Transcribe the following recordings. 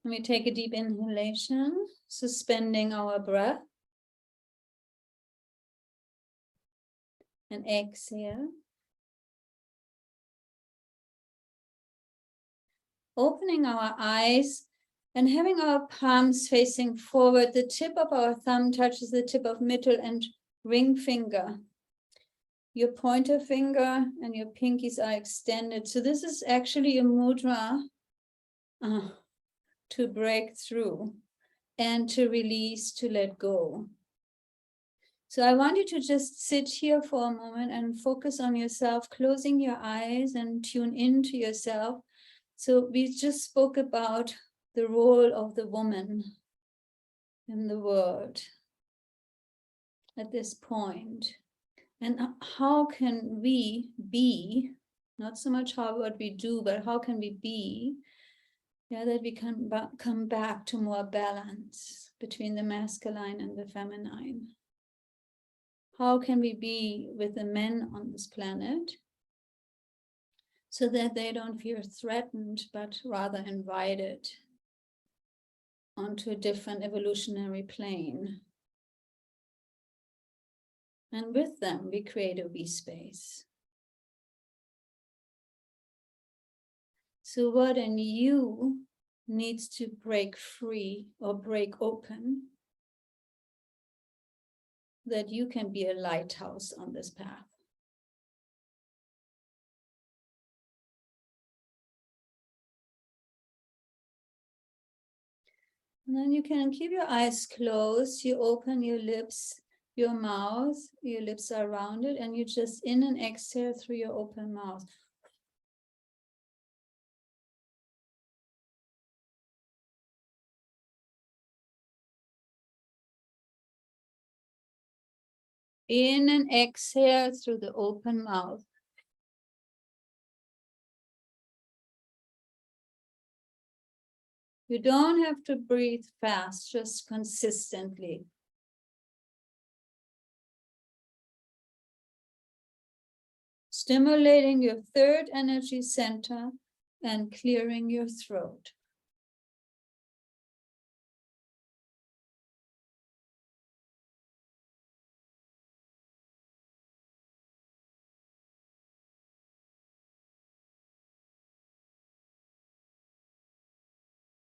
We take a deep inhalation, suspending our breath. And exhale. Opening our eyes and having our palms facing forward. The tip of our thumb touches the tip of middle and ring finger. Your pointer finger and your pinkies are extended. So this is actually a mudra to break through and to release, to let go. So I want you to just sit here for a moment and focus on yourself, closing your eyes and tune into yourself. So we just spoke about the role of the woman in the world at this point. And how can we be, not so much how what we do, but how can we be, that we can come back to more balance between the masculine and the feminine. How can we be with the men on this planet so that they don't feel threatened, but rather invited onto a different evolutionary plane? And with them, we create a we space. So what in you needs to break free or break open that you can be a lighthouse on this path? And then you can keep your eyes closed. You open your lips, your mouth, your lips are rounded, and you just in and exhale through your open mouth. In and exhale through the open mouth. You don't have to breathe fast, just consistently. Stimulating your third energy center and clearing your throat.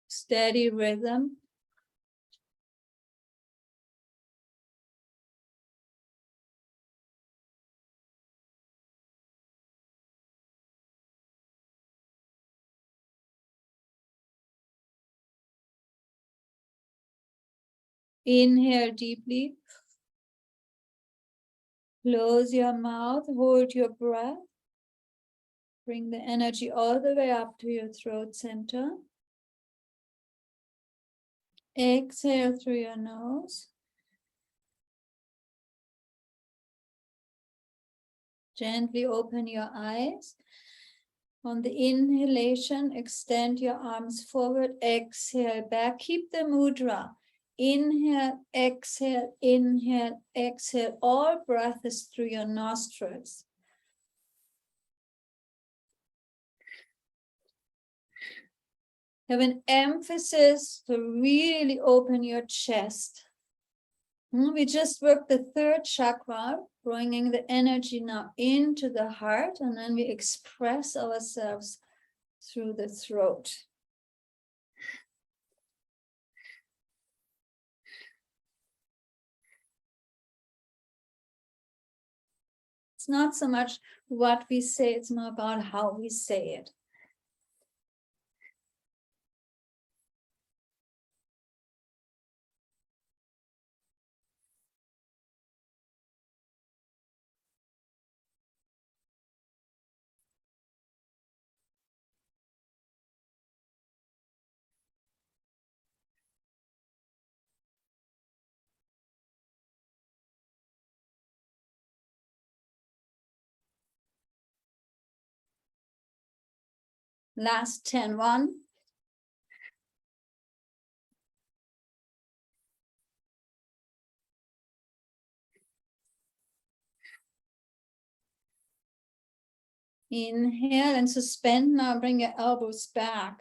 Steady rhythm. Inhale deeply. Close your mouth, hold your breath. Bring the energy all the way up to your throat center. Exhale through your nose. Gently open your eyes. On the inhalation, extend your arms forward. Exhale back. Keep the mudra. Inhale, exhale, inhale, exhale. All breath is through your nostrils. Have an emphasis to really open your chest. We just worked the third chakra, bringing the energy now into the heart, and then we express ourselves through the throat. It's not so much what we say, it's more about how we say it. Last 10, 1. Inhale and suspend now, bring your elbows back.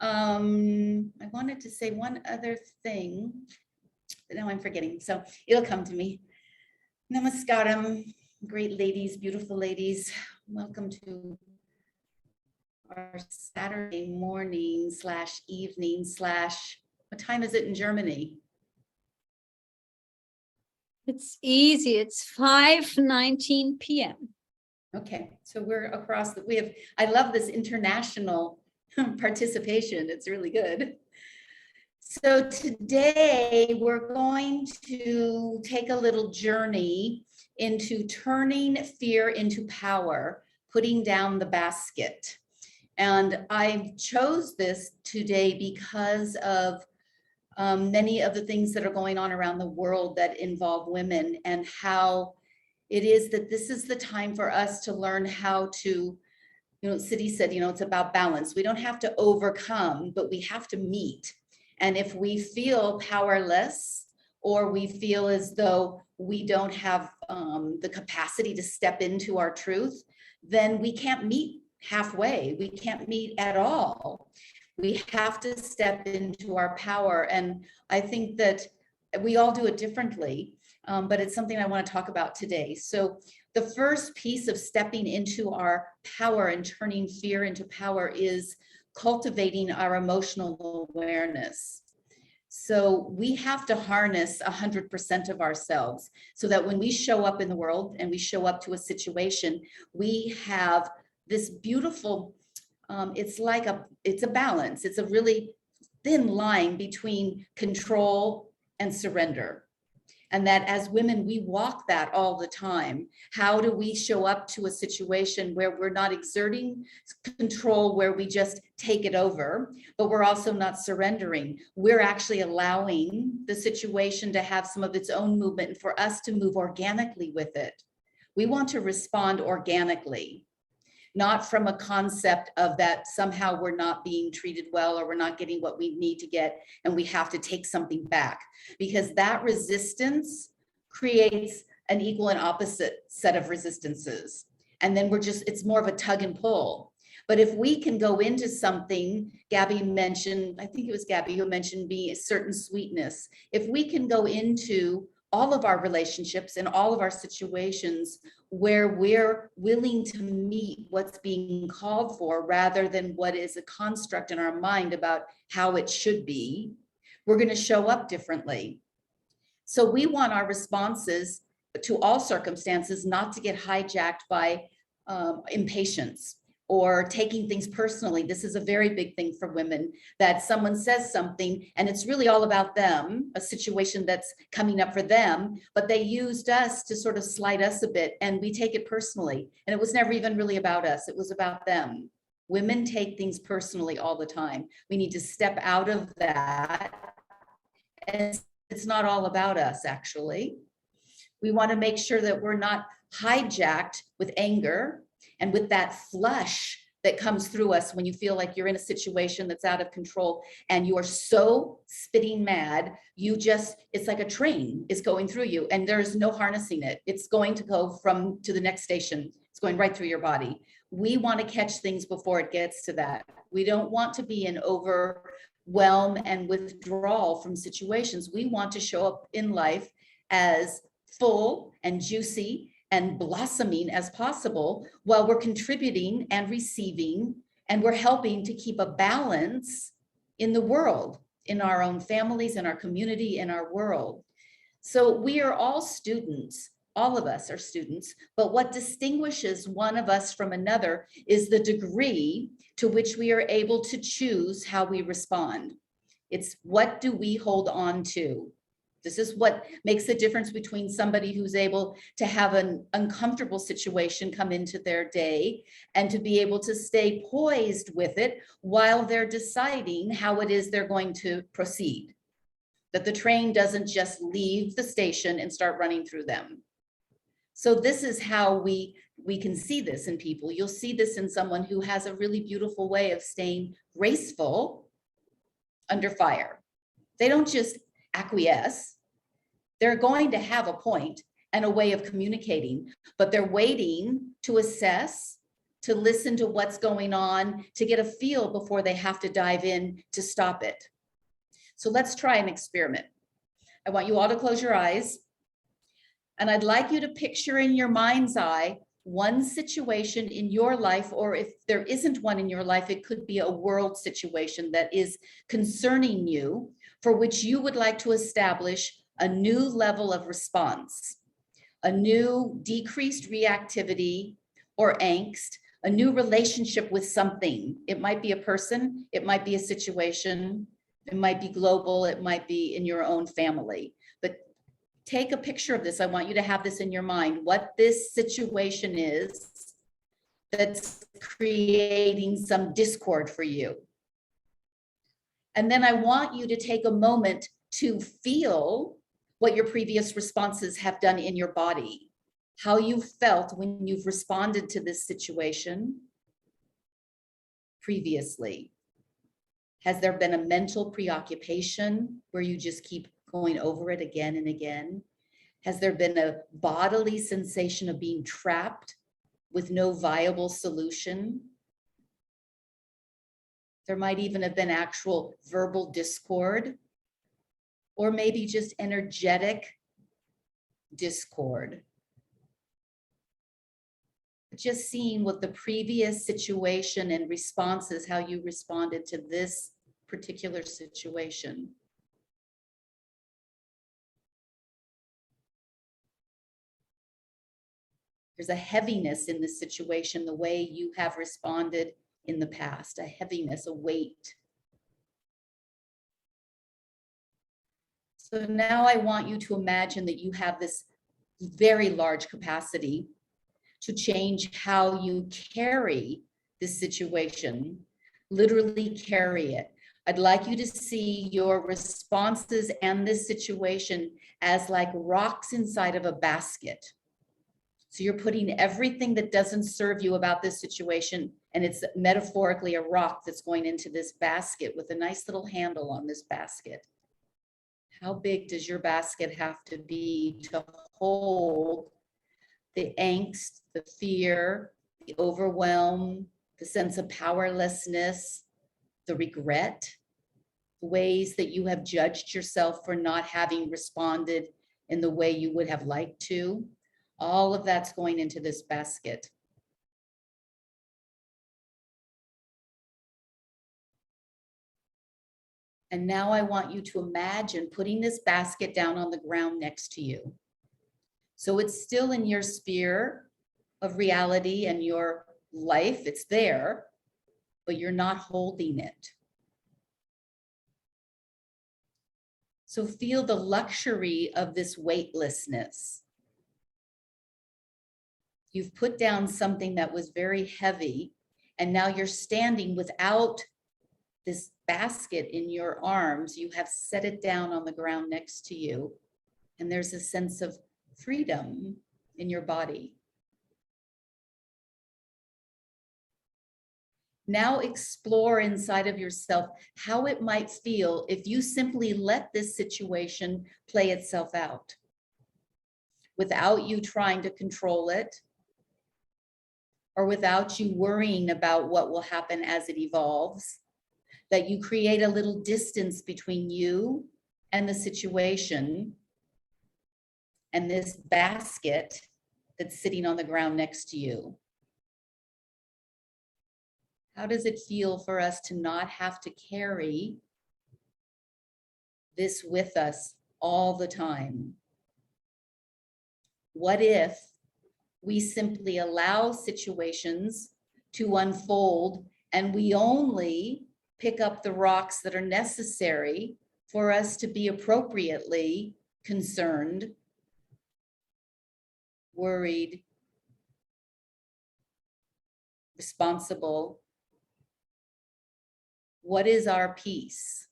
I wanted to say one other thing, but now I'm forgetting, so it'll come to me. Namaskaram, great ladies, beautiful ladies. Welcome to our Saturday morning / evening / what time is it in Germany? It's easy. It's 5:19 p.m. Okay, so we're across I love this international participation. It's really good. So today we're going to take a little journey into turning fear into power, putting down the basket. And I chose this today because of many of the things that are going on around the world that involve women, and how it is that this is the time for us to learn how to, Siddhi said, it's about balance. We don't have to overcome, but we have to meet. And if we feel powerless, or we feel as though we don't have the capacity to step into our truth, then we can't meet halfway. We can't meet at all. We have to step into our power. And I think that we all do it differently, but it's something I want to talk about today. So the first piece of stepping into our power and turning fear into power is cultivating our emotional awareness. So we have to harness 100% of ourselves, so that when we show up in the world and we show up to a situation, we have this beautiful, it's a balance. It's a really thin line between control and surrender. And that as women, we walk that all the time. How do we show up to a situation where we're not exerting control, where we just take it over, but we're also not surrendering? We're actually allowing the situation to have some of its own movement, and for us to move organically with it. We want to respond organically, not from a concept of that somehow we're not being treated well, or we're not getting what we need to get and we have to take something back, because that resistance creates an equal and opposite set of resistances. And then it's more of a tug and pull. But if we can go into something, Gabby mentioned, I think it was Gabby who mentioned being a certain sweetness. If we can go into all of our relationships and all of our situations where we're willing to meet what's being called for, rather than what is a construct in our mind about how it should be, we're going to show up differently. So we want our responses to all circumstances not to get hijacked by impatience or taking things personally. This is a very big thing for women, that someone says something and it's really all about them, a situation that's coming up for them, but they used us to sort of slight us a bit, and we take it personally. And it was never even really about us. It was about them. Women take things personally all the time. We need to step out of that. And it's not all about us, actually. We want to make sure that we're not hijacked with anger and with that flush that comes through us when you feel like you're in a situation that's out of control and you are so spitting mad, it's like a train is going through you and there's no harnessing it. It's going to go to the next station. It's going right through your body. We want to catch things before it gets to that. We don't want to be in overwhelm and withdrawal from situations. We want to show up in life as full and juicy and blossoming as possible, while we're contributing and receiving, and we're helping to keep a balance in the world, in our own families, in our community, in our world. So we are all students. All of us are students, but what distinguishes one of us from another is the degree to which we are able to choose how we respond. It's what do we hold on to? This is what makes the difference between somebody who's able to have an uncomfortable situation come into their day and to be able to stay poised with it while they're deciding how it is they're going to proceed. That the train doesn't just leave the station and start running through them. So this is how we can see this in people. You'll see this in someone who has a really beautiful way of staying graceful under fire. They don't just acquiesce. They're going to have a point and a way of communicating, but they're waiting to assess, to listen to what's going on, to get a feel before they have to dive in to stop it. So let's try an experiment. I want you all to close your eyes. And I'd like you to picture in your mind's eye one situation in your life, or if there isn't one in your life, it could be a world situation that is concerning you, for which you would like to establish a new level of response, a new decreased reactivity or angst, a new relationship with something. It might be a person, it might be a situation, it might be global, it might be in your own family. But take a picture of this. I want you to have this in your mind, what this situation is that's creating some discord for you. And then I want you to take a moment to feel what your previous responses have done in your body, how you felt when you've responded to this situation previously. Has there been a mental preoccupation where you just keep going over it again and again? Has there been a bodily sensation of being trapped with no viable solution? There might even have been actual verbal discord, or maybe just energetic discord. Just seeing what the previous situation and responses, how you responded to this particular situation. There's a heaviness in this situation, the way you have responded in the past, a heaviness, a weight. So now I want you to imagine that you have this very large capacity to change how you carry this situation, literally carry it. I'd like you to see your responses and this situation as like rocks inside of a basket. So you're putting everything that doesn't serve you about this situation, and it's metaphorically a rock that's going into this basket with a nice little handle on this basket. How big does your basket have to be to hold the angst, the fear, the overwhelm, the sense of powerlessness, the regret, the ways that you have judged yourself for not having responded in the way you would have liked to? All of that's going into this basket. And now I want you to imagine putting this basket down on the ground next to you. So it's still in your sphere of reality and your life, it's there, but you're not holding it. So feel the luxury of this weightlessness. You've put down something that was very heavy, and now you're standing without this basket in your arms. You have set it down on the ground next to you, and there's a sense of freedom in your body. Now explore inside of yourself how it might feel if you simply let this situation play itself out without you trying to control it, or without you worrying about what will happen as it evolves, that you create a little distance between you and the situation and this basket that's sitting on the ground next to you. How does it feel for us to not have to carry this with us all the time? What if we simply allow situations to unfold and we only pick up the rocks that are necessary for us to be appropriately concerned, worried, responsible? What is our peace?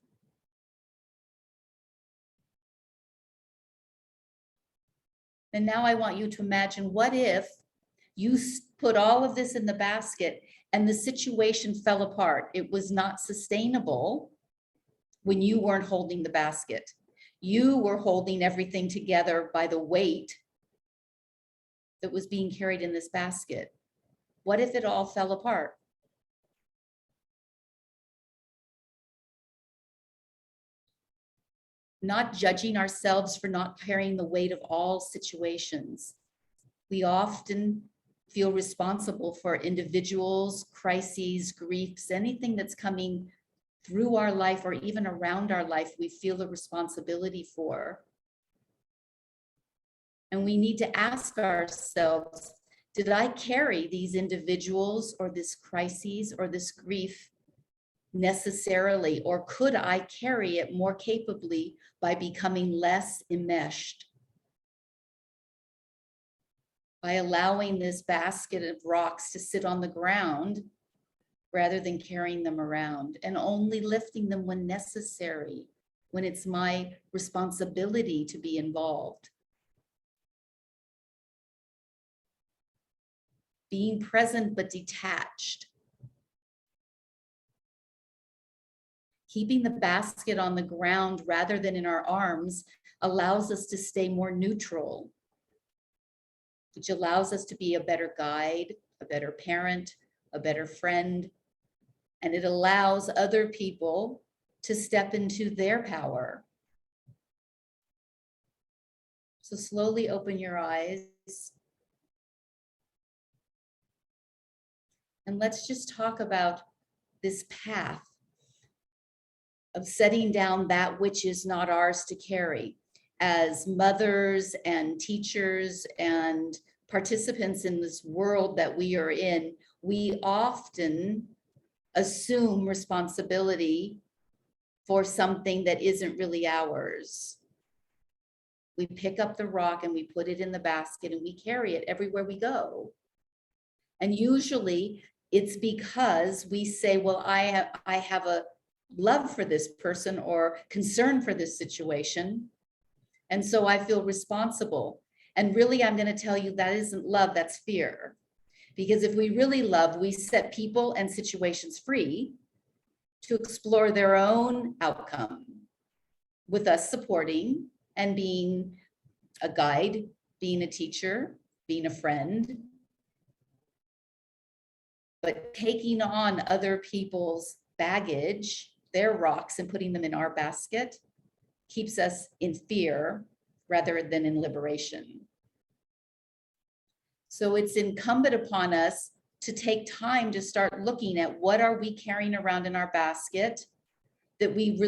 And now I want you to imagine, what if you put all of this in the basket and the situation fell apart? It was not sustainable when you weren't holding the basket. You were holding everything together by the weight that was being carried in this basket. What if it all fell apart? Not judging ourselves for not carrying the weight of all situations. We often feel responsible for individuals, crises, griefs, anything that's coming through our life or even around our life, we feel the responsibility for. And we need to ask ourselves, did I carry these individuals or this crises or this grief necessarily, or could I carry it more capably by becoming less enmeshed? By allowing this basket of rocks to sit on the ground rather than carrying them around, and only lifting them when necessary, when it's my responsibility to be involved. Being present but detached. Keeping the basket on the ground rather than in our arms allows us to stay more neutral, which allows us to be a better guide, a better parent, a better friend, and it allows other people to step into their power. So slowly open your eyes. And let's just talk about this path of setting down that which is not ours to carry. As mothers and teachers and participants in this world that we are in, we often assume responsibility for something that isn't really ours. We pick up the rock and we put it in the basket and we carry it everywhere we go. And usually it's because we say, well, I have a love for this person or concern for this situation. And so I feel responsible. And really, I'm going to tell you that isn't love, that's fear. Because if we really love, we set people and situations free to explore their own outcome, with us supporting and being a guide, being a teacher, being a friend. But taking on other people's baggage, their rocks, and putting them in our basket keeps us in fear rather than in liberation. So it's incumbent upon us to take time to start looking at what are we carrying around in our basket that we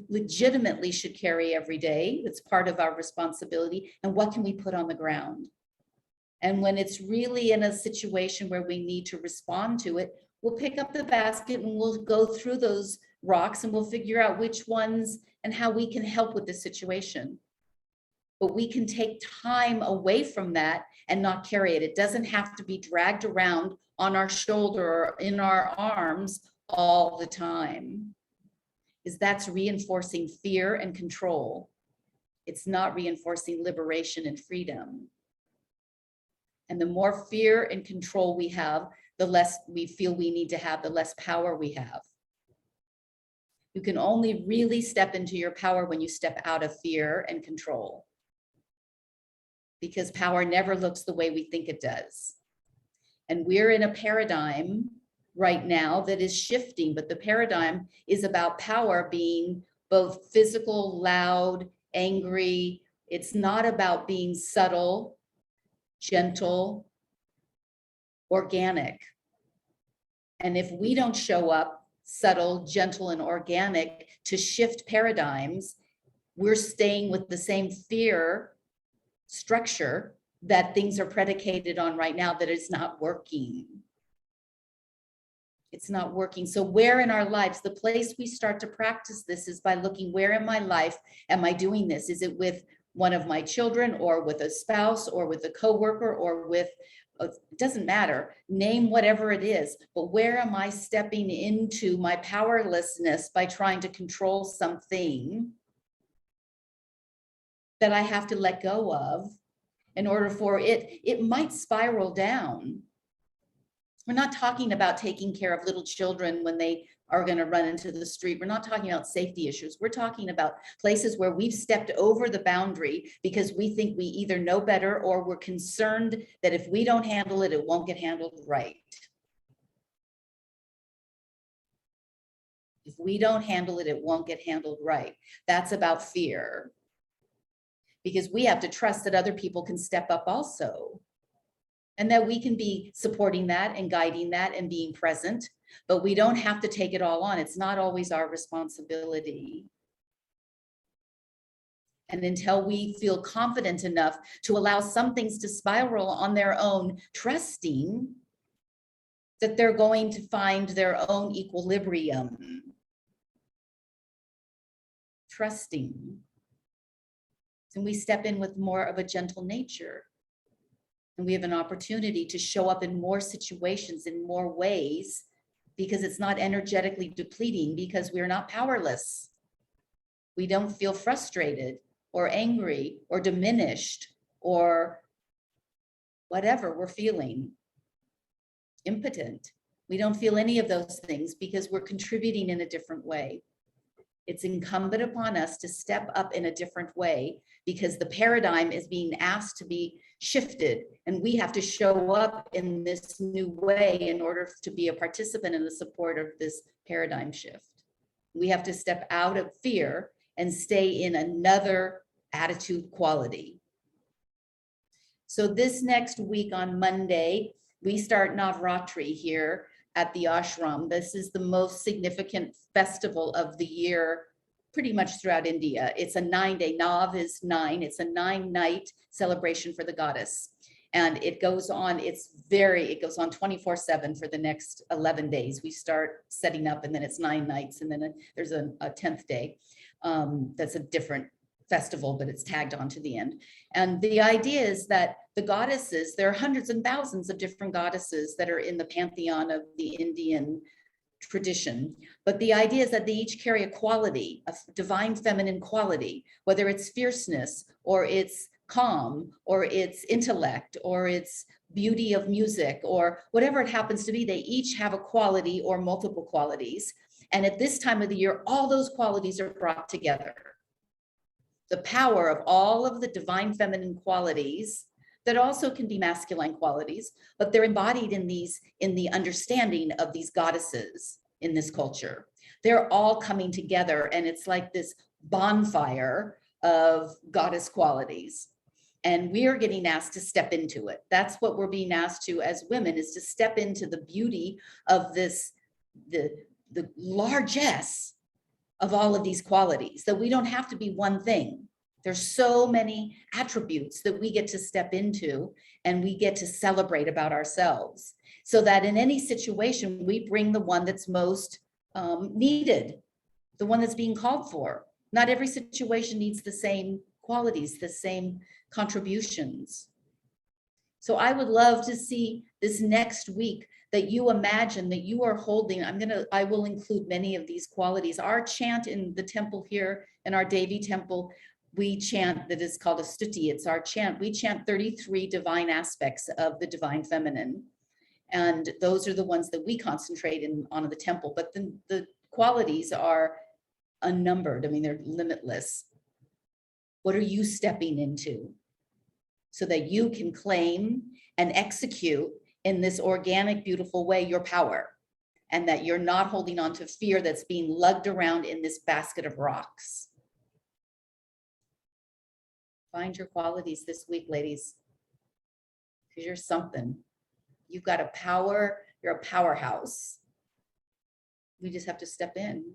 legitimately should carry every day. That's part of our responsibility. And what can we put on the ground? And when it's really in a situation where we need to respond to it, we'll pick up the basket and we'll go through those rocks and we'll figure out which ones and how we can help with the situation. But we can take time away from that and not carry it. It doesn't have to be dragged around on our shoulder or in our arms all the time. Because that's reinforcing fear and control. It's not reinforcing liberation and freedom. And the more fear and control we have, the less we feel we need to have, the less power we have. You can only really step into your power when you step out of fear and control. Because power never looks the way we think it does. And we're in a paradigm right now that is shifting, but the paradigm is about power being both physical, loud, angry. It's not about being subtle, gentle, organic. And if we don't show up subtle, gentle, and organic to shift paradigms, we're staying with the same fear structure that things are predicated on right now that is not working. It's not working. So where in our lives, the place we start to practice this is by looking, where in my life am I doing this? Is it with one of my children or with a spouse or with a coworker or with, it doesn't matter, name whatever it is, but where am I stepping into my powerlessness by trying to control something that I have to let go of in order for it might spiral down. We're not talking about taking care of little children when they are going to run into the street. We're not talking about safety issues. We're talking about places where we've stepped over the boundary because we think we either know better or we're concerned that if we don't handle it, it won't get handled right. If we don't handle it, it won't get handled right. That's about fear. Because we have to trust that other people can step up also. And that we can be supporting that and guiding that and being present, but we don't have to take it all on. It's not always our responsibility. And until we feel confident enough to allow some things to spiral on their own, trusting that they're going to find their own equilibrium. Trusting. And we step in with more of a gentle nature. And we have an opportunity to show up in more situations in more ways because it's not energetically depleting, because we're not powerless. We don't feel frustrated or angry or diminished or whatever we're feeling, impotent. We don't feel any of those things because we're contributing in a different way. It's incumbent upon us to step up in a different way because the paradigm is being asked to be shifted, and we have to show up in this new way in order to be a participant in the support of this paradigm shift. We have to step out of fear and stay in another attitude quality. So this next week on Monday, we start Navratri here at the ashram. This is the most significant festival of the year pretty much throughout India. It's a 9-day, Nav is 9, it's a 9-night celebration for the goddess. And it goes on, it goes on 24/7 for the next 11 days. We start setting up and then it's 9 nights and then there's a 10th day. That's a different festival, but it's tagged on to the end. And the idea is that the goddesses, there are hundreds and thousands of different goddesses that are in the pantheon of the Indian tradition. But the idea is that they each carry a quality, a divine feminine quality, whether it's fierceness or it's calm or it's intellect or it's beauty of music or whatever it happens to be. They each have a quality or multiple qualities. And at this time of the year, all those qualities are brought together. The power of all of the divine feminine qualities that also can be masculine qualities, but they're embodied in the understanding of these goddesses in this culture. They're all coming together and it's like this bonfire of goddess qualities. And we are getting asked to step into it. That's what we're being asked to as women, is to step into the beauty of this, the largesse of all of these qualities, that we don't have to be one thing. There's so many attributes that we get to step into and we get to celebrate about ourselves, so that in any situation, we bring the one that's most needed, the one that's being called for. Not every situation needs the same qualities, the same contributions. So I would love to see this next week that you imagine that you are holding. I will include many of these qualities. Our chant in the temple here, in our Devi temple, we chant, that is called a stuti. It's our chant. We chant 33 divine aspects of the divine feminine. And those are the ones that we concentrate on the temple. But the qualities are unnumbered. I mean, they're limitless. What are you stepping into so that you can claim and execute in this organic, beautiful way your power, and that you're not holding on to fear that's being lugged around in this basket of rocks? Find your qualities this week, ladies, because you're something. You've got a power, you're a powerhouse. We just have to step in.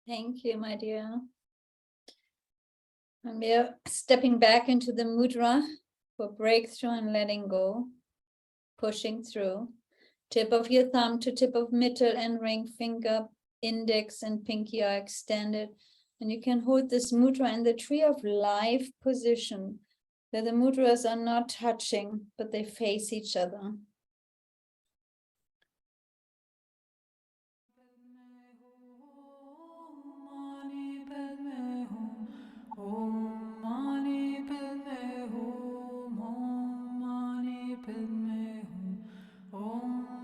Thank you, my dear. And we are stepping back into the mudra for breakthrough and letting go, pushing through. Tip of your thumb to tip of middle and ring finger, index and pinky are extended. And you can hold this mudra in the tree of life position, where the mudras are not touching, but they face each other. Om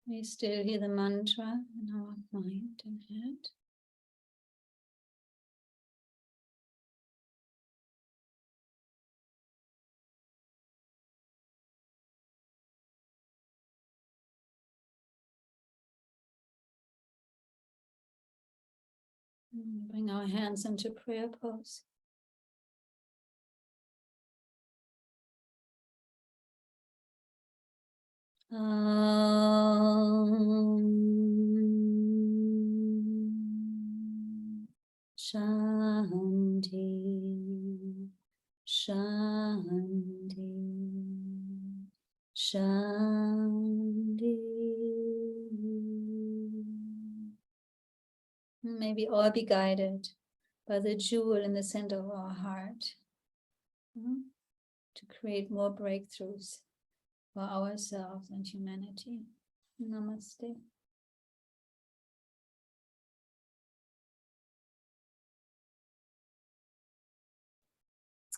We still hear the mantra in our mind and head. Bring our hands into prayer pose. Shanti, Shanti, Shanti. May we all be guided by the jewel in the center of our heart, to create more breakthroughs for ourselves and humanity. Namaste.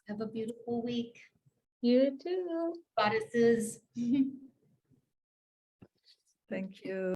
Have a beautiful week, You too. goddesses. Thank you.